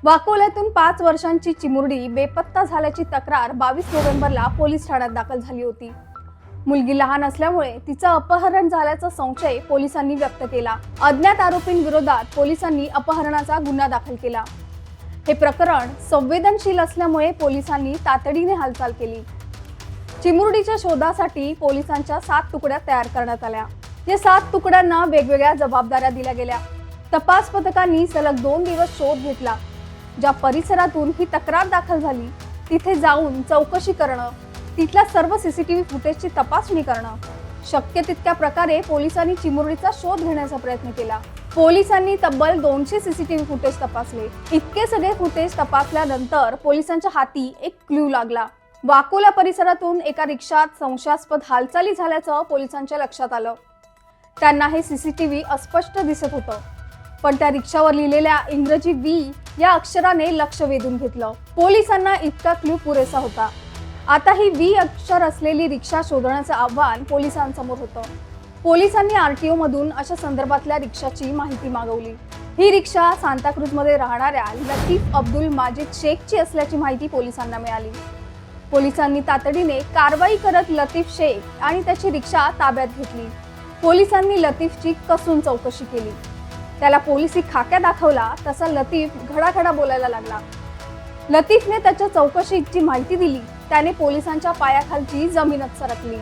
वाकोल्यातून 5 वर्षांची चिमुरडी बेपत्ता झाल्याची तक्रार 22 नोव्हेंबरला पोलीस ठाण्यात दाखल झाली होती। मुलगी लहान असल्यामुळे तिचं अपहरण झाल्याचा संशय पोलिसांनी व्यक्त केला। अज्ञात आरोपींविरोधात पोलिसांनी अपहरणाचा गुन्हा दाखल केला। हे प्रकरण संवेदनशील असल्यामुळे पोलिसांनी तातडीने हालचाल केली। चिमुरडीच्या शोधासाठी पोलिसांच्या 7 तुकड्या तयार करण्यात आल्या। या 7 तुकड्यांना वेगवेगळ्या जबाबदाऱ्या दिल्या गेल्या। तपास पथकांनी सलग 2 दिवस शोध घेतला। ज्या परिसरातून ही तक्रार दाखल झाली तिथे जाऊन चौकशी करणं, तिथल्या सर्व सीसीटीव्ही फुटेजची तपासणी करणं, शक्य तितक्या प्रकारे पोलिसांनी चिमुरडीचा शोध घेण्याचा प्रयत्न केला। पोलिसांनी तब्बल 200 सीसीटीव्ही फुटेज तपासले। इतके सगळे फुटेज तपासल्यानंतर पोलिसांच्या हाती एक क्लू लागला। वाकोला परिसरातून एका रिक्षात संशयास्पद हालचाली झाल्याचं पोलिसांच्या लक्षात आलं। त्यांना हे सीसीटीव्ही अस्पष्ट दिसत होतं, पण त्या रिक्षावर लिहिलेल्या इंग्रजी व्ही या अक्षराने लक्ष वेधून घेतलं। पोलिसांना इतका क्लू पुरेसा होता। आता ही व्ही अक्षर असलेली रिक्षा शोधण्याचं आव्हान पोलिसांसमोर होतं। पोलिसांनी आरटीओ मधून अशा संदर्भातल्या रिक्षाची माहिती मागवली। ही रिक्षा सांताक्रूजमध्ये राहणाऱ्या लतीफ अब्दुल माजिद शेखची असल्याची माहिती पोलिसांना मिळाली। पोलिसांनी तातडीने कारवाई करत लतीफ शेख आणि त्याची रिक्षा ताब्यात घेतली। पोलिसांनी लतीफची कसून चौकशी केली। त्याला पोलिसी खाक्या दाखवला तसा लतीफ घडाघडा बोलायला लागला। लतीफने त्याच्या चौकशीची माहिती दिली। त्याने पोलिसांच्या पायाखालची जमीनच सरकली।